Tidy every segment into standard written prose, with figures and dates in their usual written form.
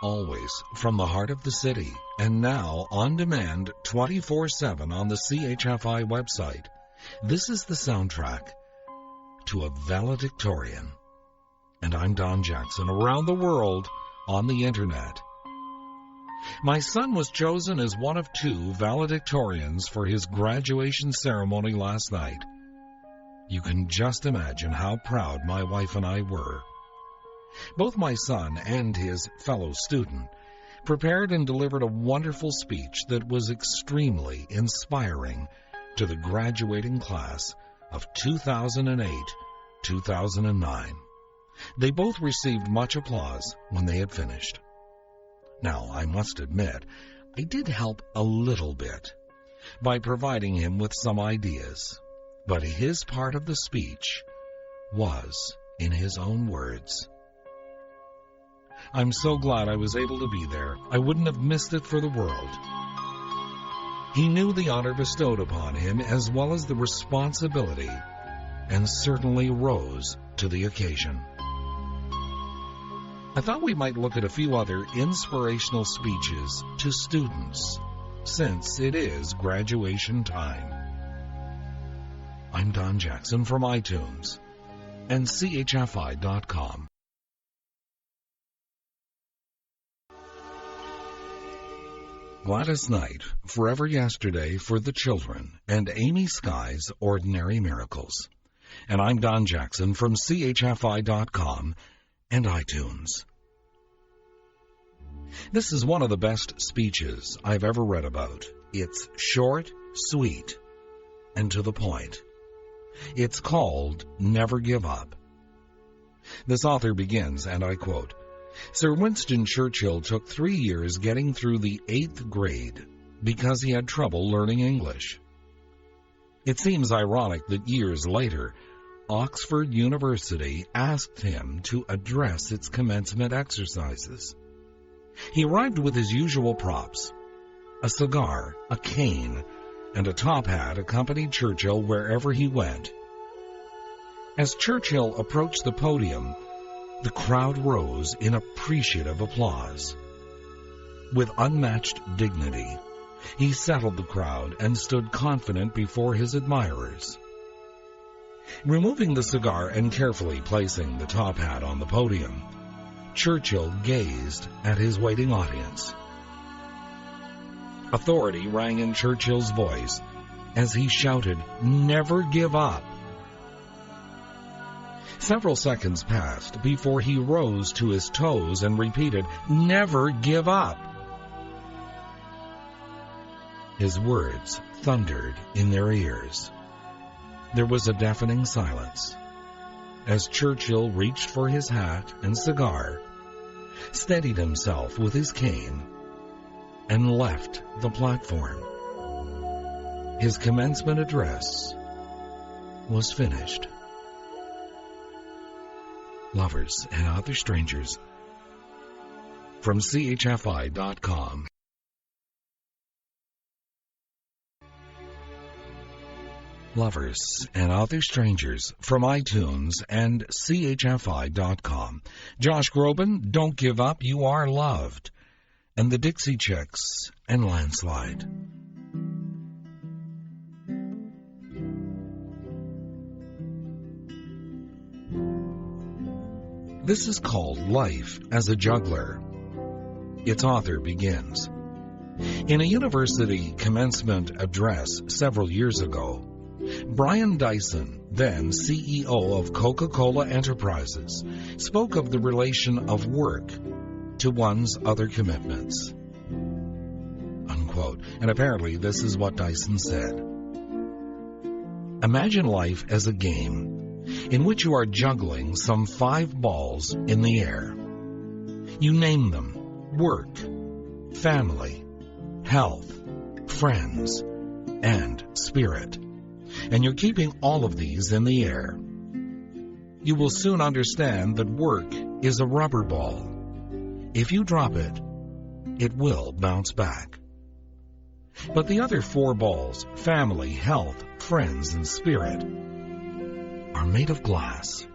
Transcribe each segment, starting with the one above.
Always from the heart of the city, and now on demand 24/7 on the CHFI website. This is the soundtrack to a Valedictorian. And I'm Don Jackson, around the world on the internet. My son was chosen as one of 2 valedictorians for his graduation ceremony last night. You can just imagine how proud my wife and I were. Both my son and his fellow student prepared and delivered a wonderful speech that was extremely inspiring to the graduating class of 2008-2009. They both received much applause when they had finished. Now, I must admit, I did help a little bit by providing him with some ideas, but his part of the speech was in his own words. I'm so glad I was able to be there. I wouldn't have missed it for the world. He knew the honor bestowed upon him as well as the responsibility, and certainly rose to the occasion. I thought we might look at a few other inspirational speeches to students, since it is graduation time. I'm Don Jackson from iTunes and CHFI.com. Gladys Knight, Forever Yesterday for the Children, and Amy Sky's Ordinary Miracles. And I'm Don Jackson from CHFI.com and iTunes. This is one of the best speeches I've ever read about. It's short, sweet, and to the point. It's called Never Give Up. This author begins, and I quote, Sir Winston Churchill took 3 years getting through the 8th grade because he had trouble learning English. It seems ironic that years later, Oxford University asked him to address its commencement exercises. He arrived with his usual props. A cigar, a cane, and a top hat accompanied Churchill wherever he went. As Churchill approached the podium, the crowd rose in appreciative applause. With unmatched dignity, he settled the crowd and stood confident before his admirers. Removing the cigar and carefully placing the top hat on the podium, Churchill gazed at his waiting audience. Authority rang in Churchill's voice as he shouted, "Never give up!" Several seconds passed before he rose to his toes and repeated, "Never give up!" His words thundered in their ears. There was a deafening silence as Churchill reached for his hat and cigar, steadied himself with his cane, and left the platform. His commencement address was finished. Lovers and Other Strangers from CHFI.com. Lovers and Other Strangers from iTunes and CHFI.com. Josh Groban, Don't Give Up, You Are Loved. And the Dixie Chicks and Landslide. This is called Life as a Juggler. Its author begins. In a university commencement address several years ago, Brian Dyson, then CEO of Coca-Cola Enterprises, spoke of the relation of work to one's other commitments. Unquote. And apparently this is what Dyson said. Imagine life as a game in which you are juggling some 5 balls in the air. You name them: work, family, health, friends, and spirit. And you're keeping all of these in the air. You will soon understand that work is a rubber ball. If you drop it, it will bounce back. But the other 4 balls, family, health, friends, and spirit, are made of glass.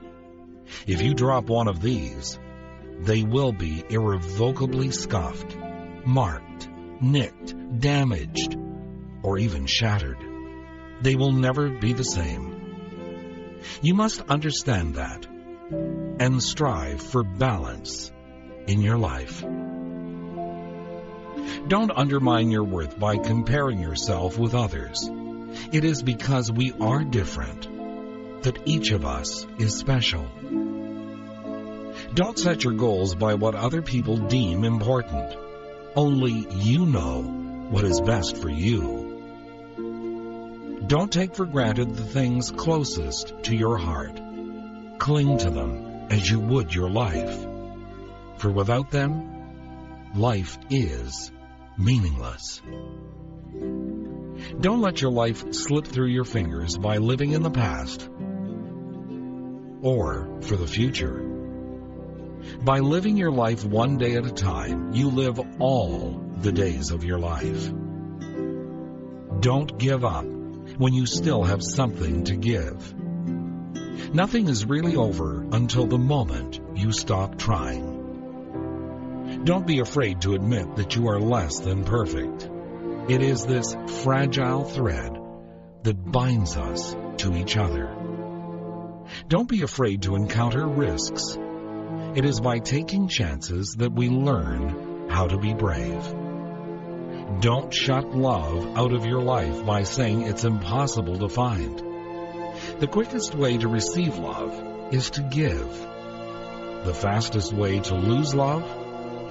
If you drop one of these, they will be irrevocably scuffed, marked, nicked, damaged, or even shattered. They will never be the same. You must understand that and strive for balance in your life. Don't undermine your worth by comparing yourself with others. It is because we are different that each of us is special. Don't set your goals by what other people deem important. Only you know what is best for you. Don't take for granted the things closest to your heart. Cling to them as you would your life. For without them, life is meaningless. Don't let your life slip through your fingers by living in the past or for the future. By living your life one day at a time, you live all the days of your life. Don't give up when you still have something to give. Nothing is really over until the moment you stop trying. Don't be afraid to admit that you are less than perfect. It is this fragile thread that binds us to each other. Don't be afraid to encounter risks. It is by taking chances that we learn how to be brave. Don't shut love out of your life by saying it's impossible to find. The quickest way to receive love is to give. The fastest way to lose love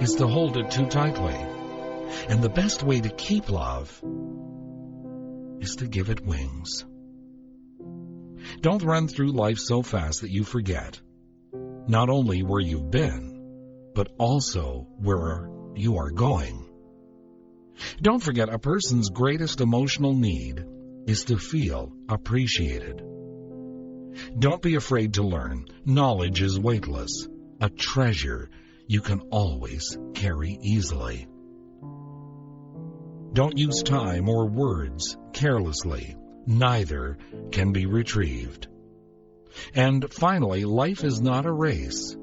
is to hold it too tightly. And the best way to keep love is to give it wings. Don't run through life so fast that you forget not only where you've been, but also where you are going. Don't forget a person's greatest emotional need is to feel appreciated. Don't be afraid to learn. Knowledge is weightless, a treasure you can always carry easily. Don't use time or words carelessly. Neither can be retrieved. And finally, life is not a race,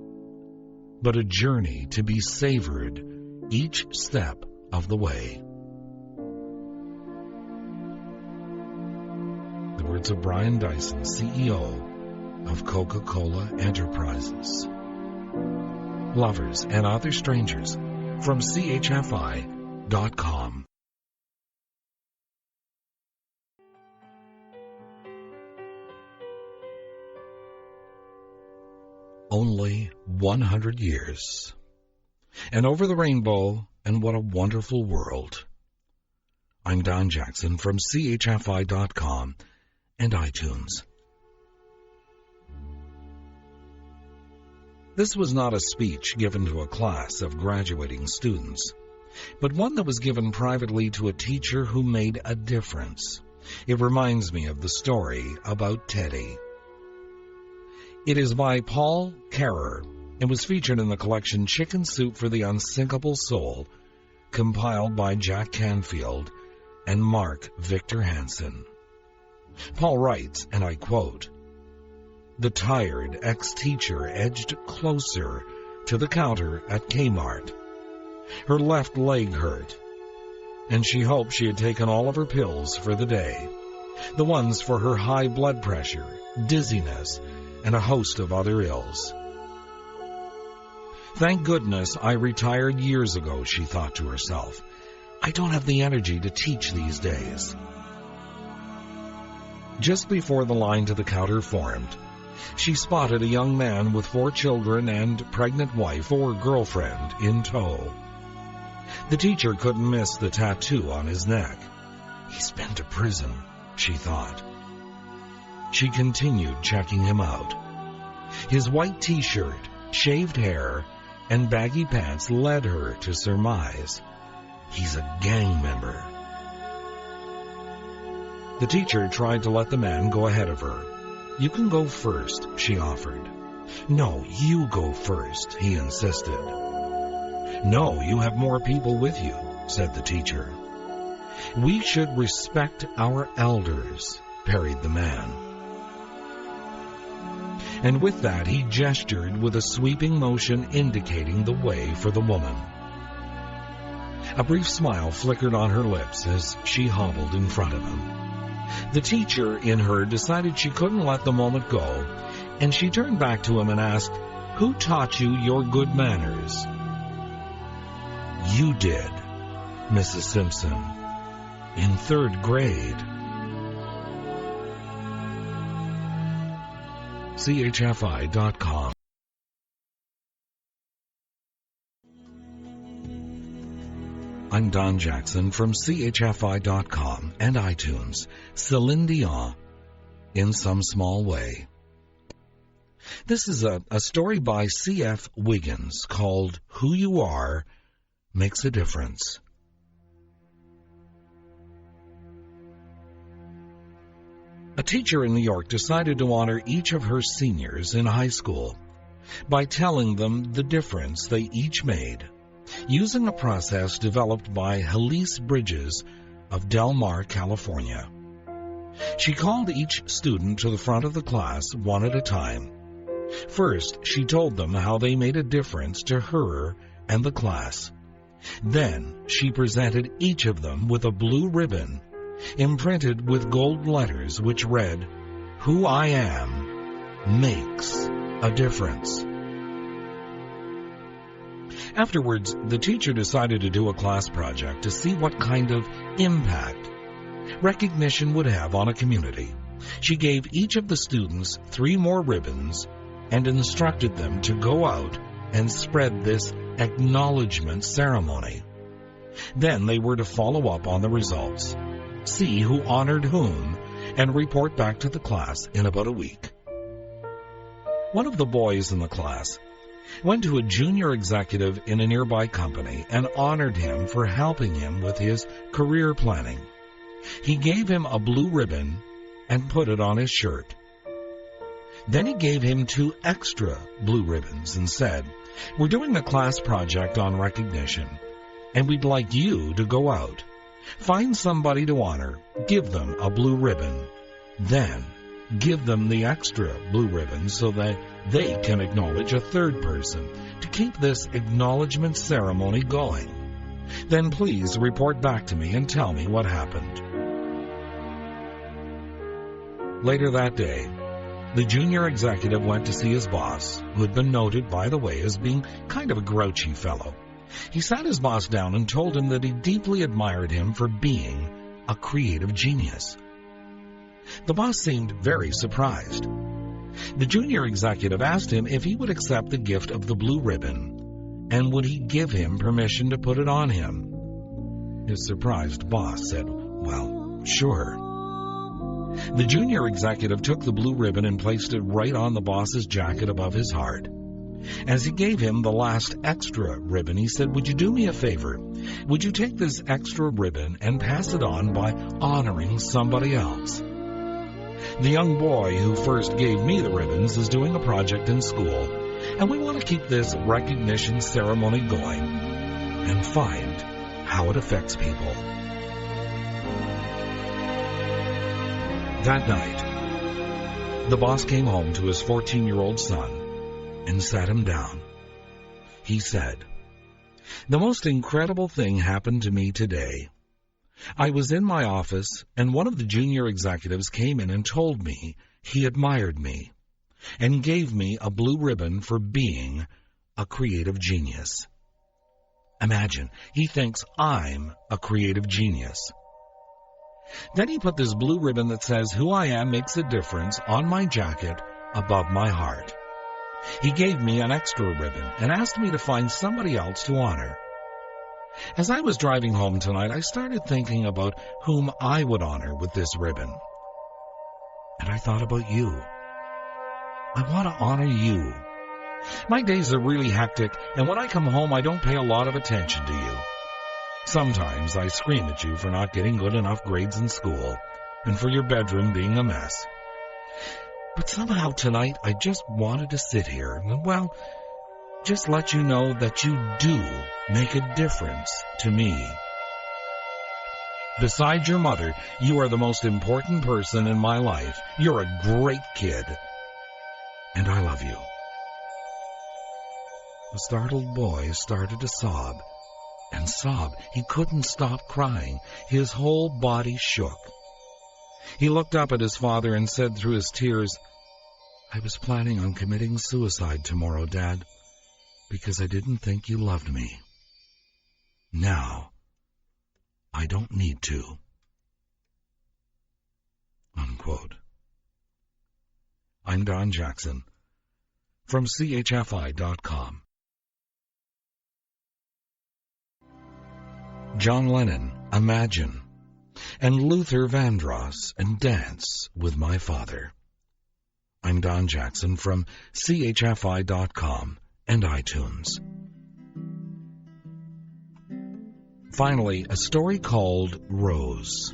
but a journey to be savored each step of the way. The words of Brian Dyson, CEO of Coca-Cola Enterprises. Lovers and Other Strangers from CHFI.com. Only 100 years. And over the rainbow, and what a wonderful world. I'm Don Jackson from CHFI.com and iTunes. This was not a speech given to a class of graduating students, but one that was given privately to a teacher who made a difference. It reminds me of the story about Teddy. It is by Paul Carrer and was featured in the collection Chicken Soup for the Unsinkable Soul, compiled by Jack Canfield and Mark Victor Hansen. Paul writes, and I quote, "The tired ex-teacher edged closer to the counter at Kmart. Her left leg hurt, and she hoped she had taken all of her pills for the day, the ones for her high blood pressure, dizziness, and a host of other ills. Thank goodness I retired years ago," she thought to herself. "I don't have the energy to teach these days." Just before the line to the counter formed, she spotted a young man with 4 children and pregnant wife or girlfriend in tow. The teacher couldn't miss the tattoo on his neck. "He's been to prison," she thought. She continued checking him out. His white t-shirt, shaved hair, and baggy pants led her to surmise he's a gang member. The teacher tried to let the man go ahead of her. "You can go first," she offered. "No, you go first," he insisted. "No, you have more people with you," said the teacher. "We should respect our elders," parried the man. And with that, he gestured with a sweeping motion indicating the way for the woman. A brief smile flickered on her lips as she hobbled in front of him. The teacher in her decided she couldn't let the moment go, and she turned back to him and asked, "Who taught you your good manners?" "You did, Mrs. Simpson, in 3rd grade. CHFI.com. I'm Don Jackson from CHFI.com and iTunes. Celine Dion, In Some Small Way. This is a story by C.F. Wiggins called Who You Are Makes a Difference. A teacher in New York decided to honor each of her seniors in high school by telling them the difference they each made, using a process developed by Helise Bridges of Del Mar, California. She called each student to the front of the class one at a time. First, she told them how they made a difference to her and the class. Then, she presented each of them with a blue ribbon imprinted with gold letters which read, "Who I am makes a difference." Afterwards, the teacher decided to do a class project to see what kind of impact recognition would have on a community. She gave each of the students 3 more ribbons and instructed them to go out and spread this acknowledgement ceremony. Then they were to follow up on the results, see who honored whom, and report back to the class in about a week. One of the boys in the class went to a junior executive in a nearby company and honored him for helping him with his career planning. He gave him a blue ribbon and put it on his shirt. Then he gave him 2 extra blue ribbons and said, "We're doing a class project on recognition, and we'd like you to go out. Find somebody to honor, give them a blue ribbon, then give them the extra blue ribbon so that they can acknowledge a 3rd person to keep this acknowledgement ceremony going. Then please report back to me and tell me what happened." Later that day, the junior executive went to see his boss, who had been noted, by the way, as being kind of a grouchy fellow. He sat his boss down and told him that he deeply admired him for being a creative genius. The boss seemed very surprised. The junior executive asked him if he would accept the gift of the blue ribbon, and would he give him permission to put it on him. His surprised boss said, "Well, sure." The junior executive took the blue ribbon and placed it right on the boss's jacket above his heart. As he gave him the last extra ribbon, he said, "Would you do me a favor? Would you take this extra ribbon and pass it on by honoring somebody else? The young boy who first gave me the ribbons is doing a project in school, and we want to keep this recognition ceremony going and find how it affects people." That night, the boss came home to his 14-year-old son and sat him down. He said, "The most incredible thing happened to me today. I was in my office, and one of the junior executives came in and told me he admired me and gave me a blue ribbon for being a creative genius. Imagine, he thinks I'm a creative genius. Then he put this blue ribbon that says, 'Who I am makes a difference,' on my jacket above my heart. He gave me an extra ribbon and asked me to find somebody else to honor. As I was driving home tonight, I started thinking about whom I would honor with this ribbon. And I thought about you. I want to honor you. My days are really hectic, and when I come home, I don't pay a lot of attention to you. Sometimes I scream at you for not getting good enough grades in school and for your bedroom being a mess. But somehow tonight I just wanted to sit here and, well, just let you know that you do make a difference to me. Besides your mother, you are the most important person in my life. You're a great kid. and I love you." The startled boy started to sob and sob. He couldn't stop crying. His whole body shook. He looked up at his father and said through his tears, "I was planning on committing suicide tomorrow, Dad, because I didn't think you loved me. Now, I don't need to." Unquote. I'm Don Jackson from CHFI.com. John Lennon, Imagine, and Luther Vandross and Dance with My Father. I'm Don Jackson from CHFI.com and iTunes. Finally, a story called Rose.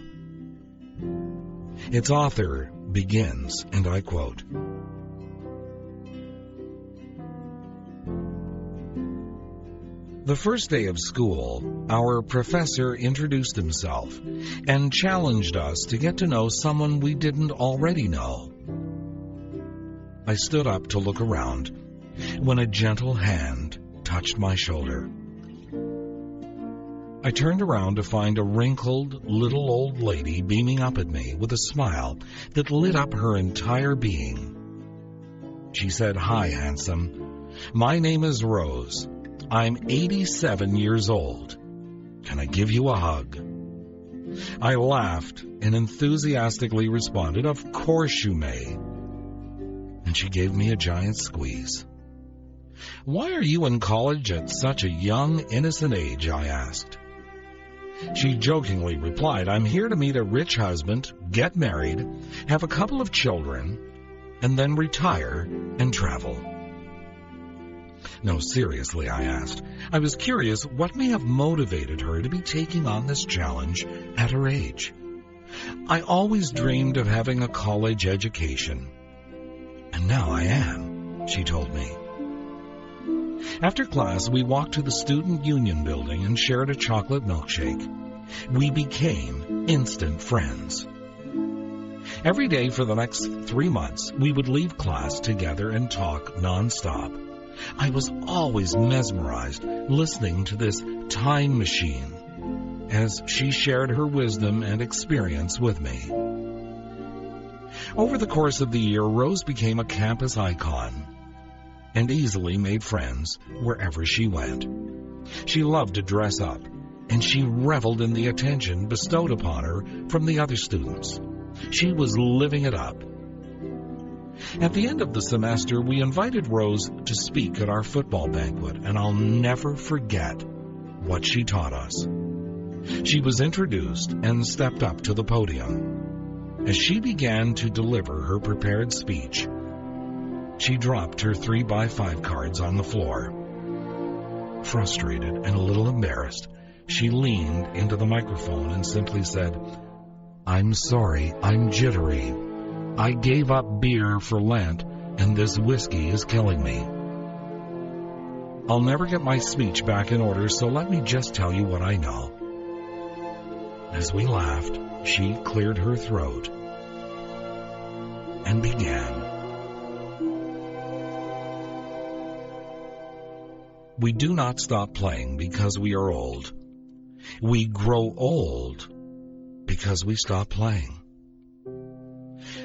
Its author begins, and I quote, "The first day of school, our professor introduced himself and challenged us to get to know someone we didn't already know. I stood up to look around when a gentle hand touched my shoulder. I turned around to find a wrinkled little old lady beaming up at me with a smile that lit up her entire being. She said, 'Hi, handsome. My name is Rose. I'm 87 years old. Can I give you a hug?' I laughed and enthusiastically responded, 'Of course you may.' And she gave me a giant squeeze. 'Why are you in college at such a young, innocent age?' I asked. She jokingly replied, 'I'm here to meet a rich husband, get married, have a couple of children, and then retire and travel.' No, seriously, I asked. I was curious what may have motivated her to be taking on this challenge at her age. 'I always dreamed of having a college education, and now I am,' she told me. After class, we walked to the Student Union building and shared a chocolate milkshake. We became instant friends. Every day for the next 3 months, we would leave class together and talk nonstop. I was always mesmerized listening to this time machine as she shared her wisdom and experience with me. Over the course of the year, Rose became a campus icon and easily made friends wherever she went. She loved to dress up, and she reveled in the attention bestowed upon her from the other students. She was living it up. At the end of the semester, we invited Rose to speak at our football banquet, and I'll never forget what she taught us. She was introduced and stepped up to the podium. As she began to deliver her prepared speech, she dropped her 3x5 cards on the floor. Frustrated and a little embarrassed, she leaned into the microphone and simply said, "I'm sorry, I'm jittery. I gave up beer for Lent, and this whiskey is killing me. I'll never get my speech back in order, so let me just tell you what I know." As we laughed, she cleared her throat and began. We do not stop playing because we are old. We grow old because we stop playing.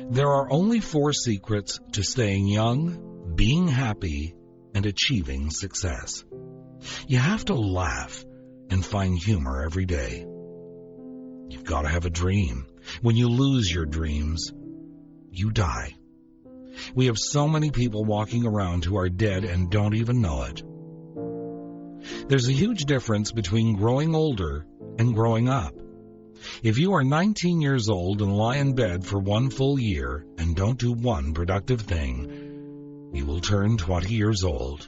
There are only 4 secrets to staying young, being happy, and achieving success. You have to laugh and find humor every day. You've got to have a dream. When you lose your dreams, you die. We have so many people walking around who are dead and don't even know it. There's a huge difference between growing older and growing up. If you are 19 years old and lie in bed for 1 full year and don't do one productive thing, you will turn 20 years old.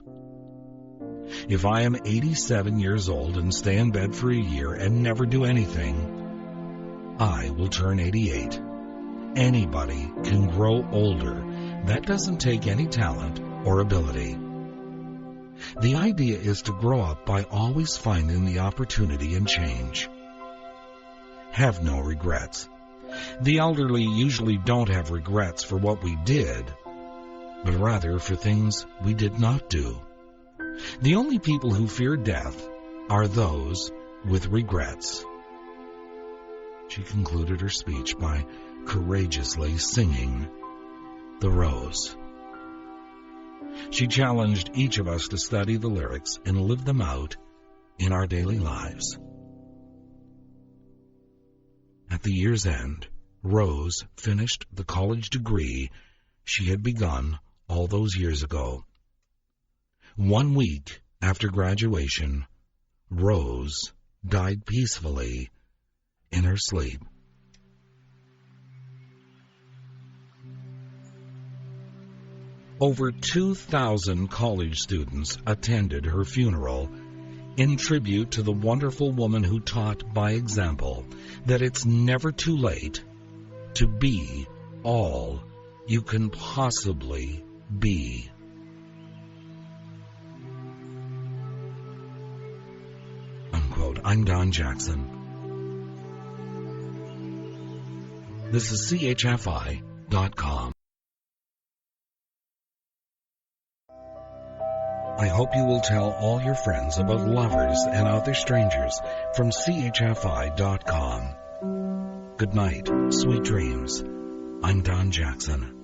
If I am 87 years old and stay in bed for a year and never do anything, I will turn 88. Anybody can grow older. That doesn't take any talent or ability. The idea is to grow up by always finding the opportunity in change. Have no regrets. The elderly usually don't have regrets for what we did. but rather for things we did not do. The only people who fear death are those with regrets. She concluded her speech by courageously singing The Rose. She challenged each of us to study the lyrics and live them out in our daily lives. At the year's end, Rose finished the college degree she had begun all those years ago. 1 week after graduation, Rose died peacefully in her sleep. Over 2,000 college students attended her funeral in tribute to the wonderful woman who taught by example that it's never too late to be all you can possibly be. Unquote. I'm Don Jackson. This is CHFI.com. I hope you will tell all your friends about Lovers and Other Strangers from CHFI.com. Good night, sweet dreams. I'm Don Jackson.